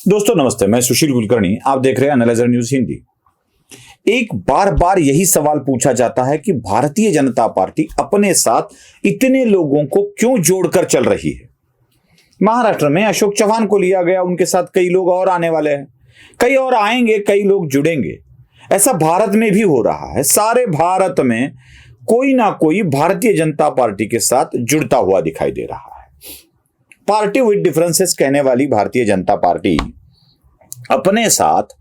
दोस्तों नमस्ते, मैं सुशील कुलकर्णी। आप देख रहे हैं एनालाइजर न्यूज हिंदी। एक बार बार यही सवाल पूछा जाता है कि भारतीय जनता पार्टी अपने साथ इतने लोगों को क्यों जोड़कर चल रही है। महाराष्ट्र में अशोक चव्हाण को लिया गया, उनके साथ कई लोग और आने वाले हैं, कई और आएंगे, कई लोग जुड़ेंगे। ऐसा भारत में भी हो रहा है। सारे भारत में कोई ना कोई भारतीय जनता पार्टी के साथ जुड़ता हुआ दिखाई दे रहा है। पार्टी विद डिफरेंसेस कहने वाली भारतीय जनता पार्टी अपने साथ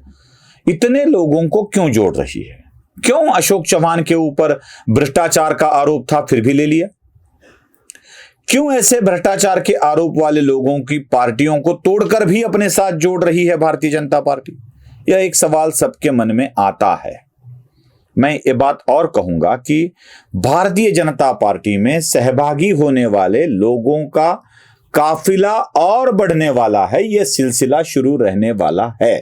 इतने लोगों को क्यों जोड़ रही है? क्यों अशोक चव्हाण के ऊपर भ्रष्टाचार का आरोप था, फिर भी ले लिया? क्यों ऐसे भ्रष्टाचार के आरोप वाले लोगों की पार्टियों को तोड़कर भी अपने साथ जोड़ रही है भारतीय जनता पार्टी? यह एक सवाल सबके मन में आता है। मैं ये बात और कहूंगा कि भारतीय जनता पार्टी में सहभागी होने वाले लोगों का काफिला और बढ़ने वाला है। यह सिलसिला शुरू रहने वाला है।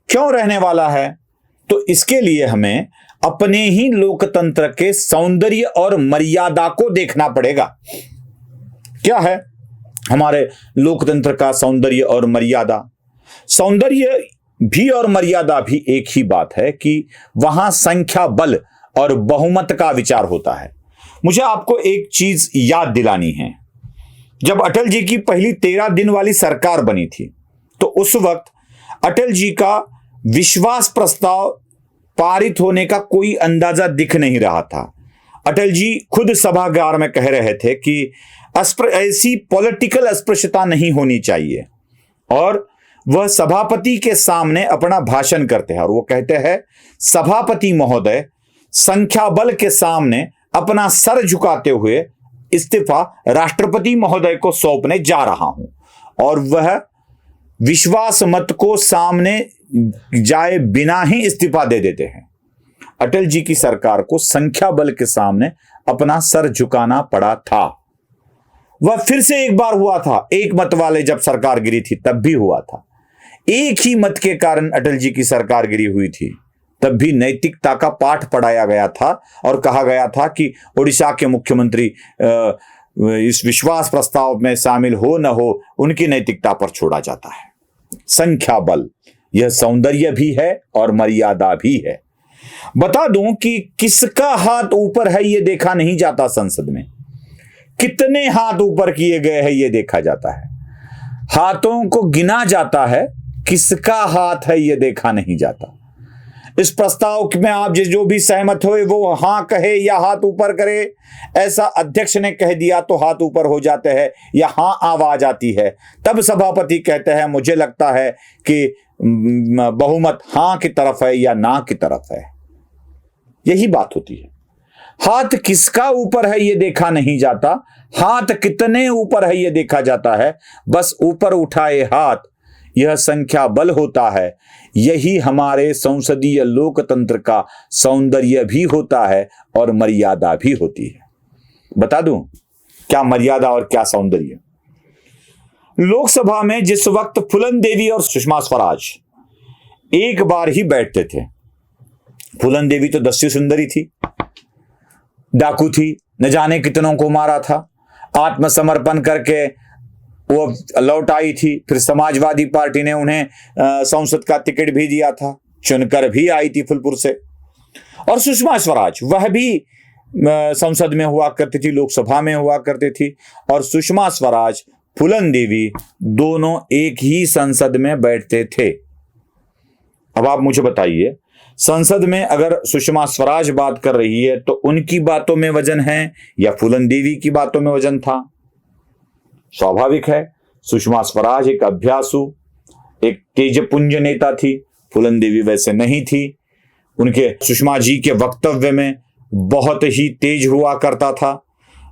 क्यों रहने वाला है? तो इसके लिए हमें अपने ही लोकतंत्र के सौंदर्य और मर्यादा को देखना पड़ेगा। क्या है हमारे लोकतंत्र का सौंदर्य और मर्यादा? सौंदर्य भी और मर्यादा भी एक ही बात है कि वहां संख्या बल और बहुमत का विचार होता है। मुझे आपको एक चीज याद दिलानी है। जब अटल जी की पहली 13 दिन वाली सरकार बनी थी तो उस वक्त अटल जी का विश्वास प्रस्ताव पारित होने का कोई अंदाजा दिख नहीं रहा था। अटल जी खुद सभागार में कह रहे थे कि ऐसी पॉलिटिकल अस्पृश्यता नहीं होनी चाहिए, और वह सभापति के सामने अपना भाषण करते हैं और वो कहते हैं, सभापति महोदय, संख्या बल के सामने अपना सर झुकाते हुए इस्तीफा राष्ट्रपति महोदय को सौंपने जा रहा हूं। और वह विश्वास मत को सामने जाए बिना ही इस्तीफा दे देते हैं। अटल जी की सरकार को संख्या बल के सामने अपना सर झुकाना पड़ा था। वह फिर से एक बार हुआ था, एक मत वाले जब सरकार गिरी थी तब भी हुआ था। एक ही मत के कारण अटल जी की सरकार गिरी हुई थी, तब भी नैतिकता का पाठ पढ़ाया गया था और कहा गया था कि उड़ीसा के मुख्यमंत्री इस विश्वास प्रस्ताव में शामिल हो न हो, उनकी नैतिकता पर छोड़ा जाता है। संख्या बल यह सौंदर्य भी है और मर्यादा भी है। बता दूं कि किसका हाथ ऊपर है यह देखा नहीं जाता। संसद में कितने हाथ ऊपर किए गए हैं यह देखा जाता है। हाथों को गिना जाता है, किसका हाथ है यह देखा नहीं जाता। इस प्रस्ताव में आप जो भी सहमत हो वो हां कहे या हाथ ऊपर करे। ऐसा अध्यक्ष ने कह दिया तो हाथ ऊपर हो जाते हैं या हां आवाज आती है। तब सभापति कहते हैं, मुझे लगता है कि बहुमत हां की तरफ है या ना की तरफ है। यही बात होती है। हाथ किसका ऊपर है यह देखा नहीं जाता, हाथ कितने ऊपर है यह देखा जाता है। बस ऊपर उठाए हाथ, यह संख्या बल होता है। यही हमारे संसदीय लोकतंत्र का सौंदर्य भी होता है और मर्यादा भी होती है। बता दूं क्या मर्यादा और क्या सौंदर्य? लोकसभा में जिस वक्त फूलन देवी और सुषमा स्वराज एक बार ही बैठते थे, फूलन देवी तो दस्यु सुंदरी थी, डाकू थी, न जाने कितनों को मारा था, आत्मसमर्पण करके वो लौट आई थी। फिर समाजवादी पार्टी ने उन्हें संसद का टिकट भी दिया था, चुनकर भी आई थी फुलपुर से। और सुषमा स्वराज वह भी संसद में हुआ करती थी, लोकसभा में हुआ करती थी। और सुषमा स्वराज, फूलन देवी दोनों एक ही संसद में बैठते थे। अब आप मुझे बताइए, संसद में अगर सुषमा स्वराज बात कर रही है तो उनकी बातों में वजन है या फूलन देवी की बातों में वजन था? स्वाभाविक है, सुषमा स्वराज एक अभ्यासु, एक तेजपुंज नेता थी, फूलन देवी वैसे नहीं थी। उनके सुषमा जी के वक्तव्य में बहुत ही तेज हुआ करता था,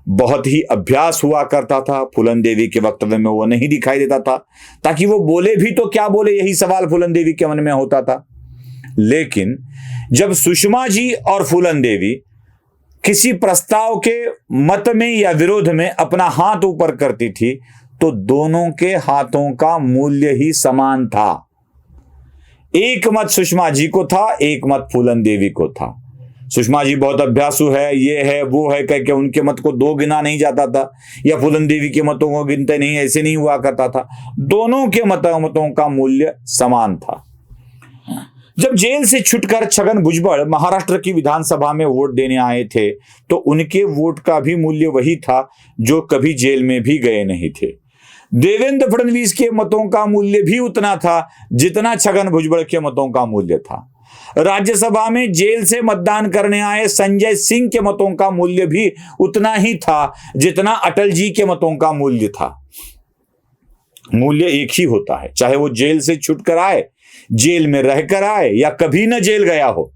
बहुत ही अभ्यास हुआ करता था। फूलन देवी के वक्तव्य में वो नहीं दिखाई देता था, ताकि वो बोले भी तो क्या बोले, यही सवाल फूलन देवी के मन में होता था। लेकिन जब सुषमा जी और फूलन देवी किसी प्रस्ताव के मत में या विरोध में अपना हाथ ऊपर करती थी तो दोनों के हाथों का मूल्य ही समान था। एक मत सुषमा जी को था, एक मत फूलन देवी को था। सुषमा जी बहुत अभ्यासु है, ये है वो है कह के उनके मत को दो गिना नहीं जाता था, या फूलन देवी के मतों को गिनते नहीं, ऐसे नहीं हुआ करता था। दोनों के मतों का मूल्य समान था। जब जेल से छुटकर छगन भुजबल महाराष्ट्र की विधानसभा में वोट देने आए थे तो उनके वोट का भी मूल्य वही था जो कभी जेल में भी गए नहीं थे। देवेंद्र फडणवीस के मतों का मूल्य भी उतना था जितना छगन भुजबल के मतों का मूल्य था। राज्यसभा में जेल से मतदान करने आए संजय सिंह के मतों का मूल्य भी उतना ही था जितना अटल जी के मतों का मूल्य था। मूल्य एक ही होता है, चाहे वो जेल से छुटकर आए, जेल में रहकर आए या कभी न जेल गया हो।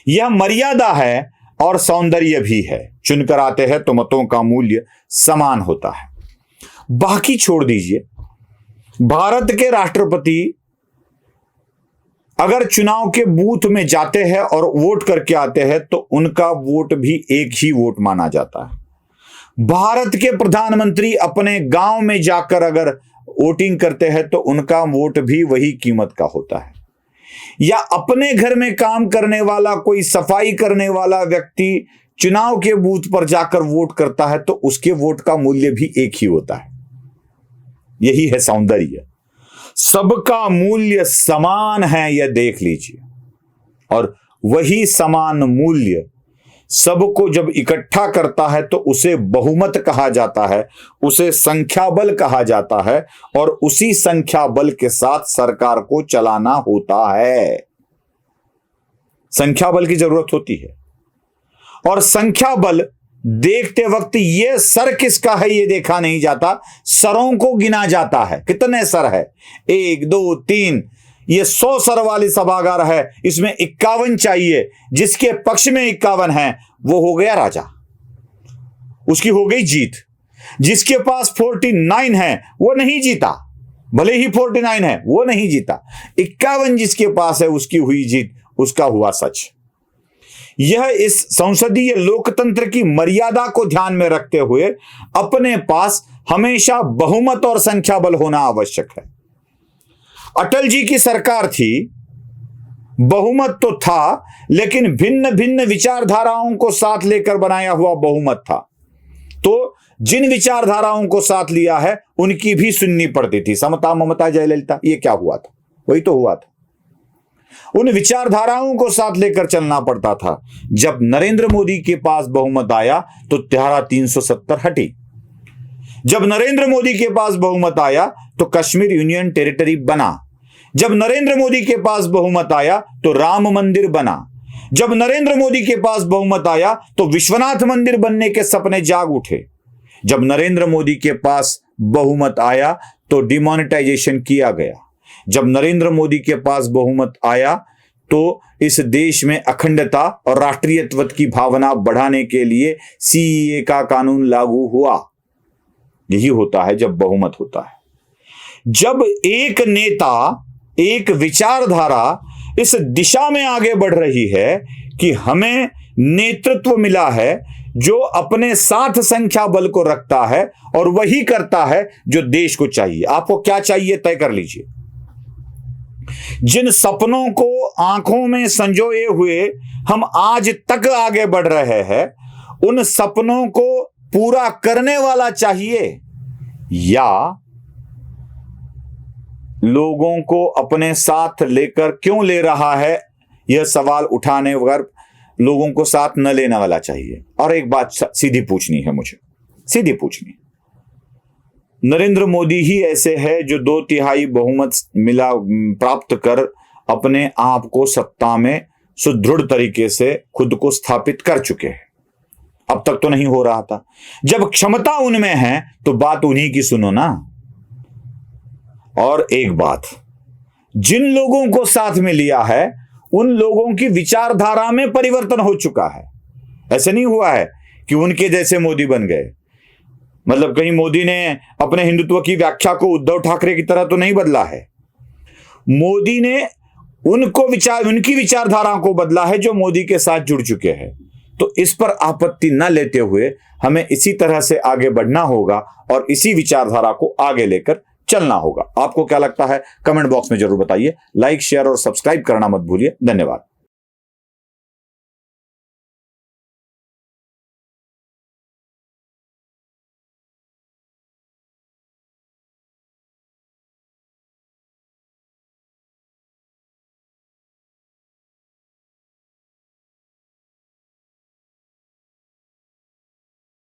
यह मर्यादा है और सौंदर्य भी है। चुनकर आते हैं तो मतों का मूल्य समान होता है। बाकी छोड़ दीजिए, भारत के राष्ट्रपति अगर चुनाव के बूथ में जाते हैं और वोट करके आते हैं तो उनका वोट भी एक ही वोट माना जाता है। भारत के प्रधानमंत्री अपने गांव में जाकर अगर वोटिंग करते हैं तो उनका वोट भी वही कीमत का होता है। या अपने घर में काम करने वाला कोई सफाई करने वाला व्यक्ति चुनाव के बूथ पर जाकर वोट करता है तो उसके वोट का मूल्य भी एक ही होता है। यही है सौंदर्य। सबका मूल्य समान है, यह देख लीजिए। और वही समान मूल्य सबको जब इकट्ठा करता है तो उसे बहुमत कहा जाता है, उसे संख्या बल कहा जाता है, और उसी संख्या बल के साथ सरकार को चलाना होता है। संख्या बल की जरूरत होती है। और संख्या बल देखते वक्त ये सर किसका है ये देखा नहीं जाता, सरों को गिना जाता है। कितने सर है? 1 2 3। ये 100 सर वाली सभागार है, इसमें 51 चाहिए। जिसके पक्ष में 51 है वो हो गया राजा, उसकी हो गई जीत। जिसके पास 49 है वो नहीं जीता, भले ही 49 है वो नहीं जीता। 51 जिसके पास है उसकी हुई जीत, उसका हुआ सच। यह इस संसदीय लोकतंत्र की मर्यादा को ध्यान में रखते हुए अपने पास हमेशा बहुमत और संख्या बल होना आवश्यक है। अटल जी की सरकार थी, बहुमत तो था लेकिन भिन्न भिन्न विचारधाराओं को साथ लेकर बनाया हुआ बहुमत था। तो जिन विचारधाराओं को साथ लिया है उनकी भी सुननी पड़ती थी। समता ममता जयललिता, ये क्या हुआ था? वही तो हुआ था। उन विचारधाराओं को साथ लेकर चलना पड़ता था। जब नरेंद्र मोदी के पास बहुमत आया तो धारा 370 हटी। जब नरेंद्र मोदी के पास बहुमत आया तो कश्मीर यूनियन टेरिटरी बना। जब नरेंद्र मोदी के पास बहुमत आया तो राम मंदिर बना। जब नरेंद्र मोदी के पास बहुमत आया तो विश्वनाथ मंदिर बनने के सपने जाग उठे। जब नरेंद्र मोदी के पास बहुमत आया तो डिमोनेटाइजेशन किया गया। जब नरेंद्र मोदी के पास बहुमत आया तो इस देश में अखंडता और राष्ट्रीयत्व की भावना बढ़ाने के लिए सीएए का कानून लागू हुआ। यही होता है जब बहुमत होता है। जब एक नेता, एक विचारधारा इस दिशा में आगे बढ़ रही है कि हमें नेतृत्व मिला है जो अपने साथ संख्या बल को रखता है और वही करता है जो देश को चाहिए। आपको क्या चाहिए तय कर लीजिए। जिन सपनों को आंखों में संजोए हुए हम आज तक आगे बढ़ रहे हैं, उन सपनों को पूरा करने वाला चाहिए या लोगों को अपने साथ लेकर क्यों ले रहा है, यह सवाल उठाने वगैरह लोगों को साथ न लेने वाला चाहिए। और एक बात सीधी पूछनी है, मुझे सीधी पूछनी है। नरेंद्र मोदी ही ऐसे है जो 2/3 बहुमत मिला प्राप्त कर अपने आप को सत्ता में सुदृढ़ तरीके से खुद को स्थापित कर चुके हैं। अब तक तो नहीं हो रहा था। जब क्षमता उनमें है तो बात उन्हीं की सुनो ना। और एक बात, जिन लोगों को साथ में लिया है उन लोगों की विचारधारा में परिवर्तन हो चुका है। ऐसे नहीं हुआ है कि उनके जैसे मोदी बन गए। मतलब कहीं मोदी ने अपने हिंदुत्व की व्याख्या को उद्धव ठाकरे की तरह तो नहीं बदला है। मोदी ने उनकी विचारधारा को बदला है जो मोदी के साथ जुड़ चुके हैं। तो इस पर आपत्ति न लेते हुए हमें इसी तरह से आगे बढ़ना होगा और इसी विचारधारा को आगे लेकर चलना होगा। आपको क्या लगता है कमेंट बॉक्स में जरूर बताइए। लाइक, शेयर और सब्सक्राइब करना मत भूलिए। धन्यवाद।